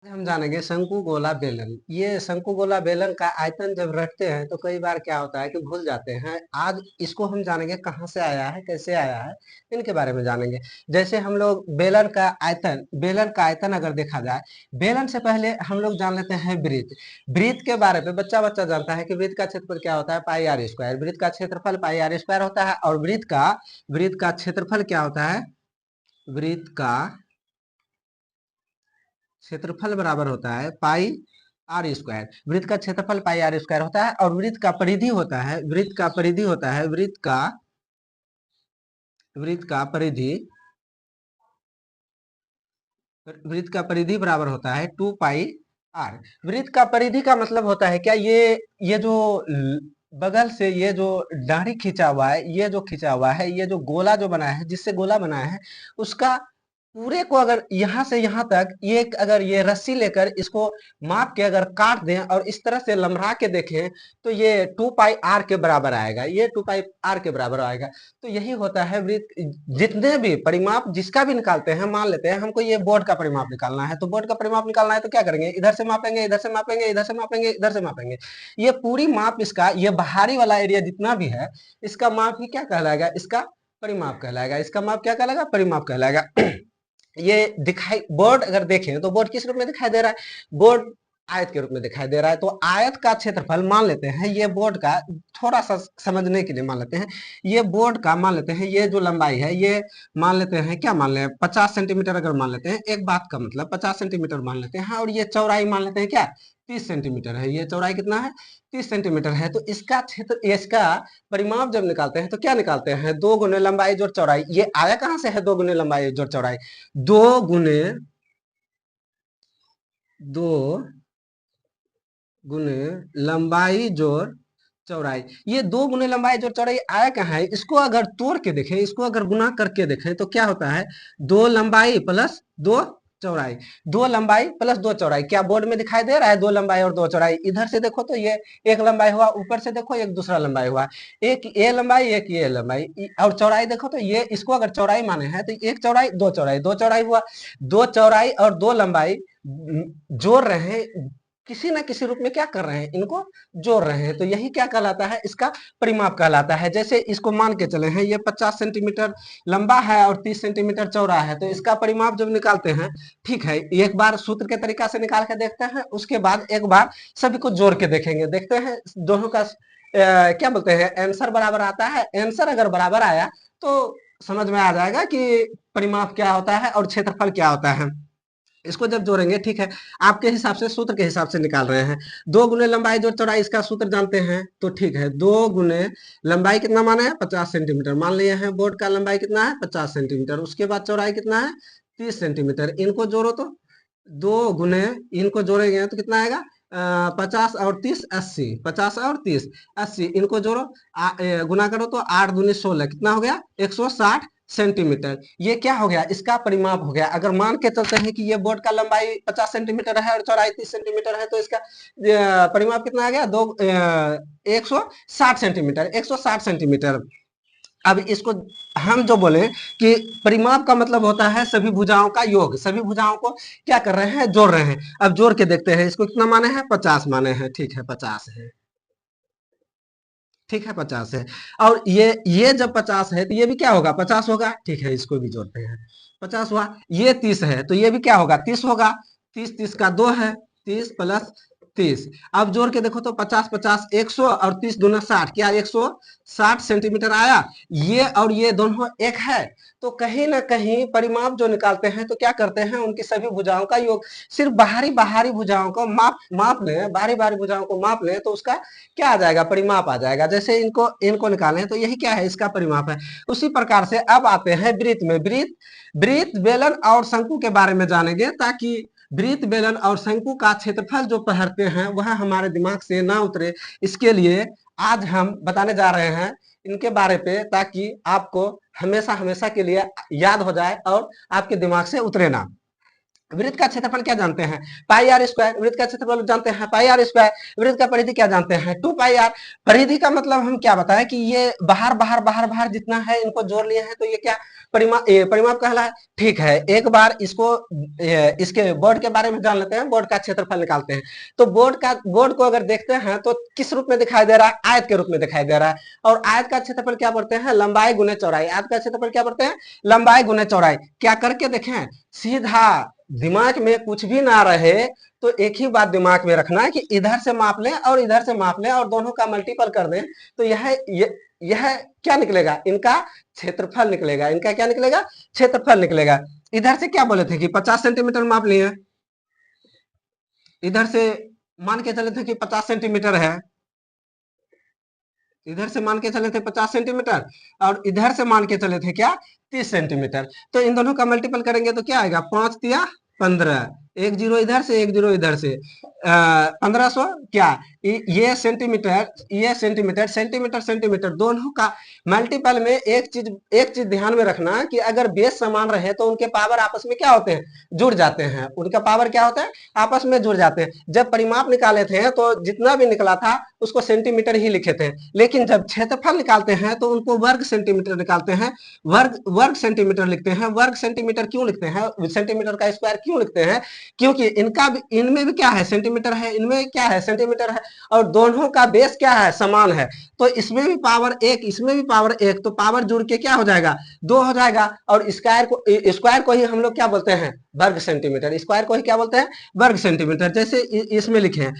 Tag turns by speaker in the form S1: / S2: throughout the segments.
S1: हम जानेंगे शंकु गोला बेलन। ये शंकु गोला बेलन का आयतन जब रखते हैं तो कई बार क्या होता है कि भूल जाते हैं। आज इसको हम जानेंगे कहाँ से आया है, कैसे आया है, इनके बारे में जानेंगे। जैसे हम लोग बेलन का आयतन अगर देखा जाए, बेलन से पहले हम लोग जान लेते हैं वृत्त। वृत्त के बारे में बच्चा बच्चा जानता है कि वृत्त का क्षेत्रफल क्या होता है, पाई आर स्क्वायर। वृत्त का क्षेत्रफल पाई आर स्क्वायर होता है। और वृत्त का क्षेत्रफल क्या होता है, वृत्त का क्षेत्रफल बराबर होता है पाई आर स्क्वायर। वृत्त का क्षेत्रफल पाई आर स्क्वायर होता है। और वृत्त का परिधि बराबर होता है 2 पाई आर। वृत्त का परिधि का मतलब होता है क्या, ये जो बगल से ये जो दाढ़ी खींचा हुआ है, ये जो खींचा हुआ है, ये जो गोला जो बनाया है, जिससे गोला बनाया है, उसका पूरे को अगर यहाँ से यहाँ तक अगर ये रस्सी लेकर इसको माप के अगर काट दें और इस तरह से लम्बा के देखें तो ये 2 पाई आर के बराबर आएगा। ये 2 पाई आर के बराबर आएगा। तो यही होता है वृत्त। जितने भी परिमाप जिसका भी निकालते हैं, मान लेते हैं हमको ये बोर्ड का परिमाप निकालना है, तो बोर्ड का परिमाप निकालना है तो क्या करेंगे, इधर से मापेंगे, इधर से मापेंगे, इधर से मापेंगे, इधर से मापेंगे। ये पूरी माप इसका, ये बाहरी वाला एरिया जितना भी है, इसका माप ही क्या कहलाएगा, इसका परिमाप कहलाएगा। इसका माप क्या कहलाएगा, परिमाप कहलाएगा। ये दिखाई बोर्ड अगर देखें तो बोर्ड किस रूप में दिखाई दे रहा है, बोर्ड आयत के रूप में दिखाई दे रहा है। तो आयत का क्षेत्रफल मान लेते हैं, ये बोर्ड का थोड़ा सा समझने के लिए मान लेते हैं, ये बोर्ड का मान लेते हैं, ये जो लंबाई है ये मान लेते हैं, क्या मान लें, 50 सेंटीमीटर अगर मान लेते हैं, एक बात का मतलब 50 सेंटीमीटर मान लेते हैं। और ये चौड़ाई मान लेते हैं क्या, 30 सेंटीमीटर है। ये चौड़ाई कितना है, 30 सेंटीमीटर है। तो इसका परिमाप जब निकालते हैं तो क्या निकालते हैं, 2 गुने लंबाई जोड़ चौड़ाई। ये आया कहां से है, 2 गुने लंबाई जोड़ चौड़ाई, 2 गुने 2 गुने लंबाई जोड़ चौड़ाई। ये 2 गुने लंबाई जोड़ चौड़ाई आया कहाँ है, इसको अगर तोड़ के देखें, इसको अगर गुना करके देखें तो क्या होता है, 2 लंबाई प्लस 2 चौड़ाई। 2 लंबाई प्लस 2 चौड़ाई, क्या बोर्ड में दिखाई दे रहा है, 2 लंबाई और 2 चौड़ाई। इधर से देखो तो ये एक लंबाई हुआ, ऊपर से देखो एक दूसरा लंबाई हुआ, एक ये लंबाई एक ये लंबाई। और चौड़ाई देखो तो ये, इसको अगर चौड़ाई माने हैं तो एक चौड़ाई दो चौड़ाई, दो चौड़ाई हुआ। दो चौड़ाई और दो लंबाई जोड़ रहे हैं, किसी ना किसी रूप में क्या कर रहे हैं, इनको जोड़ रहे हैं। तो यही क्या कहलाता है, इसका परिमाप कहलाता है। जैसे इसको मान के चले हैं, ये 50 सेंटीमीटर लंबा है और 30 सेंटीमीटर चौड़ा है, तो इसका परिमाप जब निकालते हैं, ठीक है, एक बार सूत्र के तरीका से निकाल के देखते हैं, उसके बाद एक बार सभी को जोड़ के देखेंगे, देखते हैं दोनों का क्या बोलते हैं, आंसर बराबर आता है। आंसर अगर बराबर आया तो समझ में आ जाएगा कि परिमाप क्या होता है और क्षेत्रफल क्या होता है। इसको जब जोड़ेंगे, ठीक है, आपके हिसाब से सूत्र के हिसाब से निकाल रहे हैं, 2 गुने लंबाई जोड़ चौड़ाई, इसका सूत्र जानते हैं तो ठीक है। 2 गुने लंबाई कितना माने हैं, 50 सेंटीमीटर मान लिए हैं, बोर्ड का लंबाई कितना है, 50 सेंटीमीटर। उसके बाद चौड़ाई कितना है, 30 सेंटीमीटर। इनको जोड़ो तो 2 गुने, इनको जोड़ेंगे तो कितना आएगा, 50 और 30 80, 50 और 30 80, इनको जोड़ो, गुना करो तो 8 दूनी 16, कितना हो गया, 160 सेंटीमीटर। ये क्या हो गया, इसका परिमाप हो गया। अगर मान के चलते हैं कि ये बोर्ड का लंबाई 50 सेंटीमीटर है और चौड़ाई 30 सेंटीमीटर है, तो इसका परिमाप कितना आ गया, 160 सेंटीमीटर, 160 सेंटीमीटर। अब इसको हम जो बोले कि परिमाप का मतलब होता है सभी भुजाओं का योग, सभी भुजाओं को क्या कर रहे हैं, जोड़ रहे हैं। अब जोड़ के देखते हैं, इसको कितना माने हैं, 50 माने हैं, ठीक है 50 है, ठीक है 50 है। और ये जब 50 है तो ये भी क्या होगा, 50 होगा, ठीक है, इसको भी जोड़ते हैं, 50 हुआ। ये 30 है तो ये भी क्या होगा, 30 होगा, 30 30 का 2 है, 30 प्लस 30। अब जोड़ के देखो तो 50 50 100 और 30 दूना 60, क्या 160 सेंटीमीटर आया। ये और ये दोनों एक है, तो कहीं ना कहीं परिमाप जो निकालते हैं तो क्या करते हैं, उनकी सभी भुजाओं का योग। सिर्फ बाहरी बाहरी भुजाओं को माप लें, बाहरी बाहरी भुजाओं को माप लें तो उसका क्या आ जाएगा, परिमाप आ जाएगा। जैसे इनको इनको निकालें तो यही क्या है, इसका परिमाप है। उसी प्रकार से अब आते हैं वृत्त में। वृत्त बेलन और शंकु के बारे में जानेंगे, ताकि वृत्त बेलन और शंकु का क्षेत्रफल जो पढ़ते हैं वह हमारे दिमाग से ना उतरे, इसके लिए आज हम बताने जा रहे हैं इनके बारे पे, ताकि आपको हमेशा हमेशा के लिए याद हो जाए और आपके दिमाग से उतरे ना। वृत्त का क्षेत्रफल क्या जानते हैं? पाई आर स्क्वायर। वृत्त का क्षेत्रफल जानते हैं पाई आर स्क्वायर। वृत्त का परिधि क्या जानते हैं? 2 पाई आर। परिधि का मतलब हम क्या बताएं कि ये बाहर बाहर बाहर बाहर जितना है इनको जोड़ लिए हैं तो ये क्या परिमाप कहला है। ठीक है, एक बार इसको इसके बोर्ड के बारे में जान लेते हैं। बोर्ड का क्षेत्रफल निकालते हैं। तो बोर्ड को अगर देखते हैं तो किस रूप में दिखाई दे रहा है? आयत के रूप में दिखाई दे रहा है। और आयत का क्षेत्रफल क्या पढ़ते हैं? लंबाई गुने चौड़ाई। आयत का क्षेत्रफल क्या पढ़ते हैं? लंबाई गुने चौड़ाई। क्या करके देखें? सीधा दिमाग में कुछ भी ना रहे तो एक ही बात दिमाग में रखना है कि इधर से माप लें और इधर से माप लें और दोनों का मल्टीपल कर दें तो यह क्या निकलेगा? इनका क्षेत्रफल निकलेगा। इनका क्या निकलेगा? क्षेत्रफल निकलेगा। इधर से क्या बोले थे कि 50 सेंटीमीटर माप लिए, इधर से मान के चले थे कि 50 सेंटीमीटर है, इधर से मान के चले थे 50 सेंटीमीटर और इधर से मान के चले थे क्या? 30 सेंटीमीटर। तो इन दोनों का मल्टीपल करेंगे तो क्या आएगा? 5 तिया 15, एक जीरो इधर से एक जीरो इधर से 1500 क्या? ये सेंटीमीटर सेंटीमीटर सेंटीमीटर दोनों का मल्टीपल में एक चीज ध्यान में रखना कि अगर बेस समान रहे तो उनके पावर आपस में क्या होते हैं? जुड़ जाते हैं। उनका पावर क्या होता है? आपस में जुड़ जाते हैं। जब परिमाप निकाले थे तो जितना भी निकला था उसको सेंटीमीटर ही लिखे थे, लेकिन जब क्षेत्रफल निकालते हैं तो उनको वर्ग सेंटीमीटर निकालते हैं। वर्ग सेंटीमीटर लिखते हैं। वर्ग सेंटीमीटर क्यों लिखते हैं? सेंटीमीटर का स्क्वायर क्यों लिखते हैं? क्योंकि इनमें भी क्या है? सेंटीमीटर है, इनमें क्या है? सेंटीमीटर है और दोनों का बेस क्या है? समान है। तो इसमें भी पावर एक, इसमें भी पावर एक, तो पावर जुड़ के क्या हो जाएगा? 2 हो जाएगा। और स्क्वायर को ही हम लोग क्या बोलते हैं? वर्ग सेंटीमीटर। स्क्वायर को ही क्या बोलते हैं? वर्ग सेंटीमीटर। जैसे इसमें लिखे हैं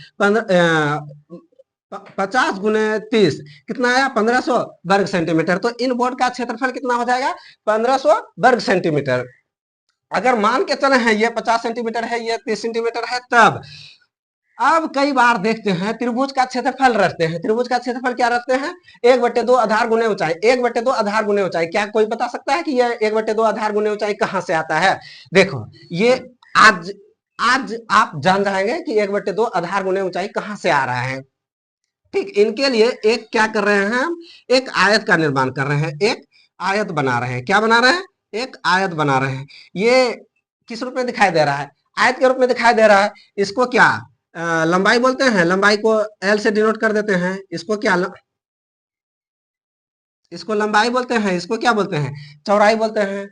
S1: 50 गुने 30 कितना आया? 1500 वर्ग सेंटीमीटर। तो इन बोर्ड का क्षेत्रफल कितना हो जाएगा? 1500 वर्ग सेंटीमीटर। अगर मान के चले हैं ये 50 सेंटीमीटर है, ये 30 सेंटीमीटर है, तब अब कई बार देखते हैं त्रिभुज का क्षेत्रफल रखते हैं। त्रिभुज का क्षेत्रफल क्या रखते हैं? 1/2 आधार गुने ऊंचाई। 1/2 आधार गुने ऊंचाई। क्या कोई बता सकता है कि ये 1/2 आधार गुने ऊंचाई कहां से आता है? देखो, ये आज आज आप जान जाएंगे कि 1/2 आधार गुने ऊंचाई कहां से आ रहा है। ठीक, इनके लिए एक क्या कर रहे हैं? हम एक आयत का निर्माण कर रहे हैं। एक आयत बना रहे हैं। क्या बना रहे हैं? एक आयत बना रहे हैं। ये किस रूप में दिखाई दे रहा है? आयत के रूप में दिखाई दे रहा है। इसको क्या लंबाई बोलते हैं? लंबाई को एल से डिनोट कर देते हैं। इसको लंबाई बोलते हैं। इसको क्या बोलते हैं? चौड़ाई बोलते हैं।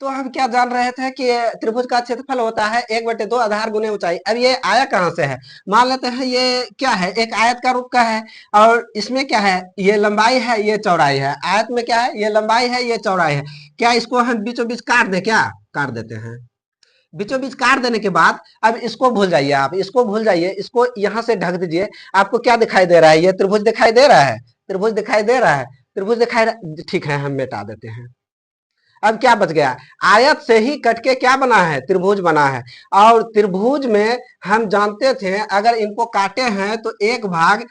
S1: तो हम क्या जान रहे थे कि त्रिभुज का क्षेत्रफल होता है 1/2 आधार गुने ऊंचाई। अब ये आया कहां से है? मान लेते हैं ये क्या है? एक आयत का रूप का है और इसमें क्या है? ये लंबाई है, ये चौड़ाई है। आयत में क्या है? ये लंबाई है, ये चौड़ाई है। क्या इसको हम बीचों बीच काट दे? क्या काट देते हैं? बीचों बीच काट देने के बाद अब इसको भूल जाइए। आप इसको भूल जाइए, इसको यहां से ढक दीजिए। आपको क्या दिखाई दे रहा है? ये त्रिभुज दिखाई दे रहा है। त्रिभुज दिखाई दे रहा है। त्रिभुज ठीक है, हम मिटा देते हैं। अब क्या बच गया? आयत से ही कट के क्या बना है? त्रिभुज बना है। और त्रिभुज में हम जानते थे अगर इनको काटे हैं तो एक भाग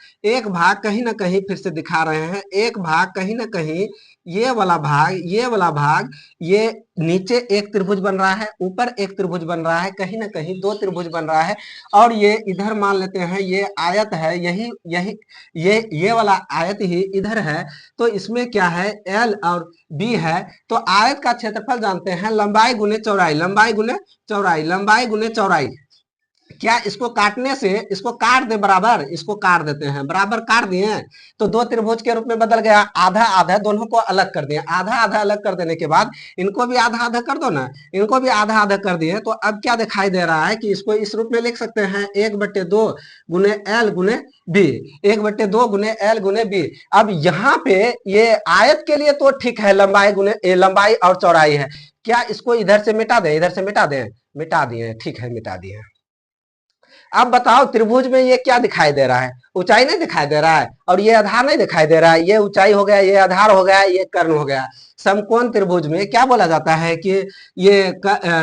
S1: कहीं ना कहीं फिर से दिखा रहे हैं, एक भाग कहीं ना कहीं ये वाला भाग ये नीचे एक त्रिभुज बन रहा है, ऊपर एक त्रिभुज बन रहा है, कहीं ना कहीं दो त्रिभुज बन रहा है। और ये इधर मान लेते हैं ये आयत है, यही यही ये वाला आयत ही इधर है। तो इसमें क्या है? एल और बी है। तो आयत का क्षेत्रफल जानते हैं लंबाई गुने चौड़ाई। लंबाई गुने चौड़ाई। लंबाई गुने चौड़ाई। क्या इसको काटने से इसको काट दे बराबर? इसको काट देते हैं। बराबर काट दिए तो दो त्रिभुज के रूप में बदल गया। आधा आधा दोनों को अलग कर दिए। आधा आधा अलग कर देने के बाद इनको भी आधा आधा कर दो ना। इनको भी आधा आधा कर दिए तो अब क्या दिखाई दे रहा है कि इसको इस रूप में लिख सकते हैं 1/2 गुने एल गुने बी। 1/2 गुने एल गुने बी। अब यहाँ पे ये आयत के लिए तो ठीक है, लंबाई और चौड़ाई है। क्या इसको इधर से मिटा दे? इधर से मिटा दे? मिटा दिए। ठीक है, मिटा दिए। अब बताओ त्रिभुज में ये क्या दिखाई दे रहा है? ऊंचाई नहीं दिखाई दे रहा है और ये आधार नहीं दिखाई दे रहा है। ये ऊंचाई हो गया, ये आधार हो गया, ये कर्ण हो गया। समकोण त्रिभुज में क्या बोला जाता है कि ये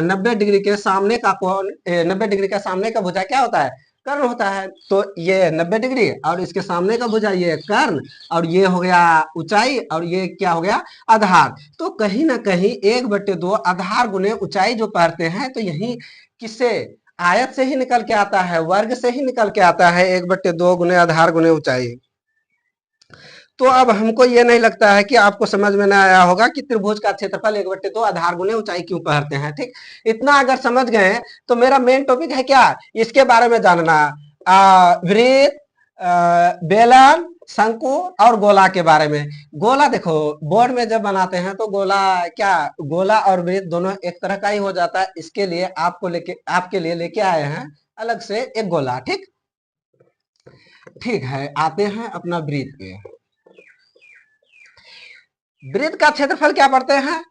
S1: 90 डिग्री के सामने का कोण, 90 डिग्री का सामने का भुजा क्या होता है? कर्ण होता है। तो ये 90 डिग्री और इसके सामने का भुजा ये कर्ण और ये हो गया ऊंचाई और ये क्या हो गया? आधार। तो कहीं ना कहीं 1/2 आधार गुने ऊंचाई जो पढ़ते हैं तो यही किससे? आयत से ही निकल के आता है, वर्ग से ही निकल के आता है। 1/2 गुने आधार गुने ऊंचाई। तो अब हमको ये नहीं लगता है कि आपको समझ में ना आया होगा कि त्रिभुज का क्षेत्रफल 1/2 आधार गुने ऊंचाई क्यों कहते हैं। ठीक, इतना अगर समझ गए तो मेरा मेन टॉपिक है क्या, इसके बारे में जानना, वृत्त, बेलन, शंकु और गोला के बारे में। गोला देखो बोर्ड में जब बनाते हैं तो गोला क्या, गोला और वृत्त दोनों एक तरह का ही हो जाता है, इसके लिए आपके लिए लेके आए हैं अलग से एक गोला। ठीक, ठीक है, आते हैं अपना वृत्त पे। वृत्त का क्षेत्रफल क्या पढ़ते हैं,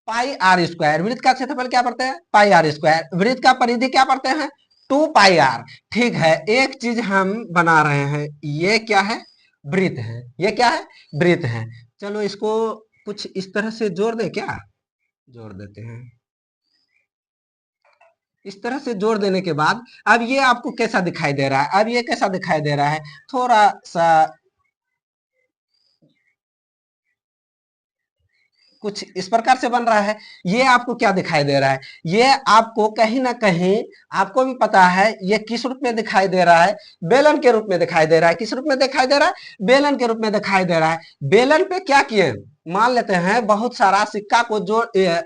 S1: पाई आर स्क्वायर। वृत्त का क्षेत्रफल क्या पढ़ते हैं, पाई आर स्क्वायर। वृत्त का परिधि क्या पढ़ते हैं, 2 पाई आर। ठीक है, एक चीज हम बना रहे हैं, ये क्या है, वृत्त है, ये क्या है, वृत्त है। चलो इसको कुछ इस तरह से जोड़ दे, क्या जोड़ देते हैं। इस तरह से जोड़ देने के बाद अब ये आपको कैसा दिखाई दे रहा है, अब ये कैसा दिखाई दे रहा है, थोड़ा सा कुछ इस प्रकार से बन रहा है। ये आपको क्या दिखाई दे रहा है, ये आपको कहीं ना कहीं आपको भी पता है ये किस रूप में दिखाई दे रहा है, बेलन के रूप में दिखाई दे रहा है। किस रूप में दिखाई दे रहा है, बेलन के रूप में दिखाई दे रहा है। बेलन पे क्या किए, मान लेते हैं बहुत सारा सिक्का को जो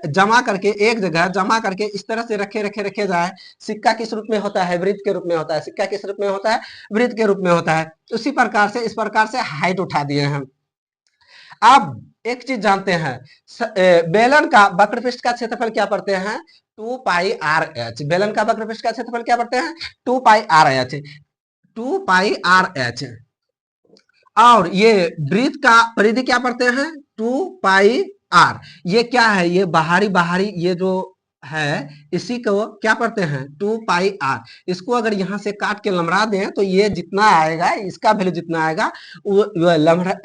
S1: जमा करके एक जगह जमा करके इस तरह से रखे रखे रखे जाए। सिक्का किस रूप में होता है, वृत्त के रूप में होता है। सिक्का किस रूप में होता है, वृत्त के रूप में होता है। उसी प्रकार से इस प्रकार से हाइट उठा दिए हम। अब एक चीज जानते हैं, बेलन का वक्र पृष्ठ का क्षेत्रफल क्या पढ़ते हैं, 2 पाई आर एच। बेलन का वक्र पृष्ठ का क्षेत्रफल क्या पढ़ते हैं, 2 pi r H, 2 pi r H. और ये वृत्त का परिधि क्या पढ़ते हैं, 2 पाई आर। ये क्या है, ये बाहरी बाहरी ये जो है इसी को क्या पढ़ते हैं, 2 पाई आर। इसको अगर यहां से काट के लमरा दें तो ये जितना आएगा, इसका वैल्यू जितना आएगा, वो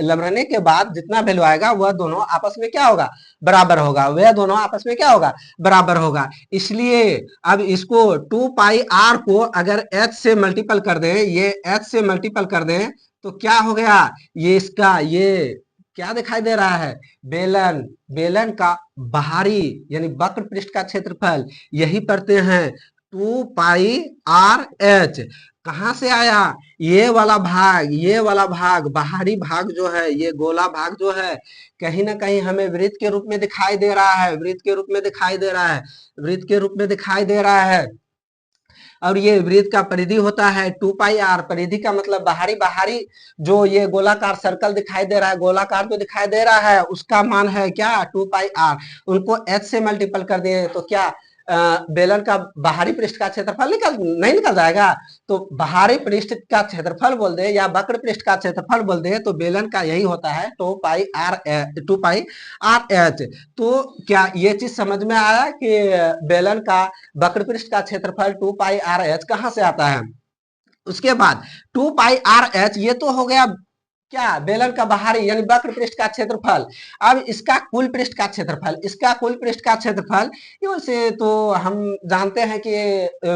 S1: लमराने के बाद जितना वैल्यू आएगा वह दोनों आपस में क्या होगा, बराबर होगा। वह दोनों आपस में क्या होगा, बराबर होगा। इसलिए अब इसको 2 पाई आर को अगर एच से मल्टीपल कर दें, ये एच से मल्टीपल कर दें तो क्या हो गया, ये इसका ये क्या दिखाई दे रहा है, बेलन। बेलन का बाहरी यानी वक्र पृष्ठ का क्षेत्रफल यही पढ़ते हैं 2 पाई आर एच। कहां से आया, ये वाला भाग, ये वाला भाग बाहरी भाग जो है, ये गोला भाग जो है कहीं ना कहीं हमें वृत्त के रूप में दिखाई दे रहा है, वृत्त के रूप में दिखाई दे रहा है, वृत्त के रूप में दिखाई दे रहा है। और ये वृत्त का परिधि होता है 2 पाई आर। परिधि का मतलब बाहरी बाहरी जो ये गोलाकार सर्कल दिखाई दे रहा है, गोलाकार जो दिखाई दे रहा है उसका मान है क्या, 2 पाई आर। उनको एच से मल्टीपल कर दिए तो क्या बेलन का बाहरी पृष्ठ का क्षेत्रफल नहीं निकल जाएगा। तो बाहरी पृष्ठ का क्षेत्रफल बोल दे या वक्र पृष्ठ का क्षेत्रफल बोल दे तो बेलन का यही होता है 2 pi are, 2 pi r H. तो क्या ये चीज समझ में आया कि बेलन का वक्र पृष्ठ का क्षेत्रफल 2 पाई आर एच कहां से आता है। उसके बाद 2 पाई आर एच ये तो हो गया क्या, बेलन का बाहरी यानी वक्र पृष्ठ का क्षेत्रफल। अब इसका कुल पृष्ठ का क्षेत्रफल, इसका कुल पृष्ठ का क्षेत्रफल से तो हम जानते हैं कि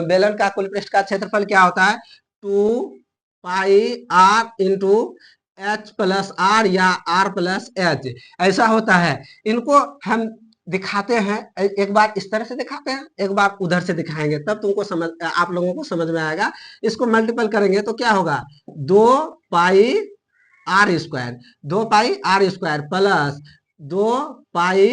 S1: बेलन का कुल पृष्ठ का क्षेत्रफल क्या होता है, 2 pi r into h plus r या आर प्लस एच, ऐसा होता है। इनको हम दिखाते हैं, एक बार इस तरह से दिखाते हैं, एक बार उधर से दिखाएंगे, तब तुमको समझ, आप लोगों को समझ में आएगा। इसको मल्टीपल करेंगे तो क्या होगा, 2 pi r square, 2 pi r square plus 2 pi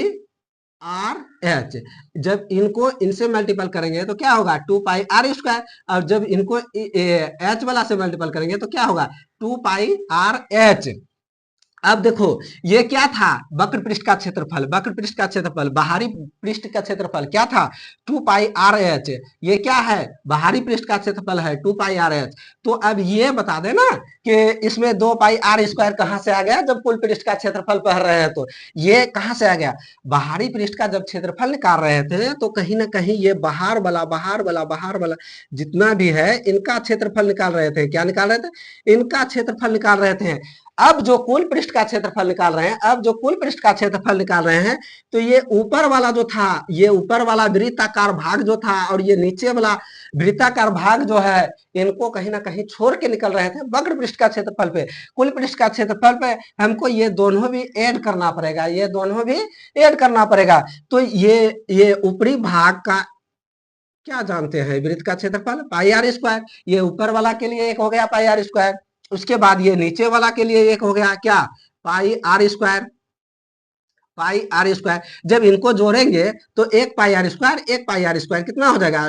S1: r h. जब इनको इनसे मल्टीपल करेंगे तो क्या होगा, 2 पाई आर स्क्वायर। और जब इनको एच वाला से मल्टीपल करेंगे तो क्या होगा, 2 पाई आर एच। अब देखो ये क्या था, वक्र पृष्ठ का क्षेत्रफल, वक्र पृष्ठ का क्षेत्रफल, बाहरी पृष्ठ का क्षेत्रफल क्या था, 2 पाई आर एच। ये क्या है, बाहरी पृष्ठ का क्षेत्रफल है 2 पाई आर एच। तो अब ये बता देना कि इसमें 2 पाई आर स्क्वायर कहां से आ गया, जब कुल पृष्ठ का क्षेत्रफल पढ़ रहे हैं तो ये कहां से आ गया। बाहरी पृष्ठ का जब क्षेत्रफल निकाल रहे थे तो कहीं ना कहीं ये बाहर वाला बाहर वाला बाहर वाला जितना भी है इनका क्षेत्रफल निकाल रहे थे। क्या निकाल रहे थे, इनका क्षेत्रफल निकाल रहे थे। अब जो कुल पृष्ठ का क्षेत्रफल निकाल रहे हैं, अब जो कुल पृष्ठ का क्षेत्रफल निकाल रहे हैं तो ये ऊपर वाला जो था, ये ऊपर वाला वृत्ताकार भाग जो था और ये नीचे वाला वृत्ताकार भाग जो है, इनको कहीं ना कहीं छोड़ के निकल रहे थे वक्र पृष्ठ का क्षेत्रफल पे। कुल पृष्ठ का क्षेत्रफल पे हमको ये दोनों भी ऐड करना पड़ेगा, ये दोनों भी ऐड करना पड़ेगा। तो ये ऊपरी भाग का क्या जानते हैं, वृत्त का क्षेत्रफल पाई आर स्क्वायर। ये ऊपर वाला के लिए एक हो गया पाई आर स्क्वायर, उसके बाद ये नीचे वाला के लिए एक हो गया क्या, pi r square, pi r square. जब इनको जोड़ेंगे तो एक पाई आर स्क्वायर, एक पाई आर स्क्वायर कितना हो जाएगा,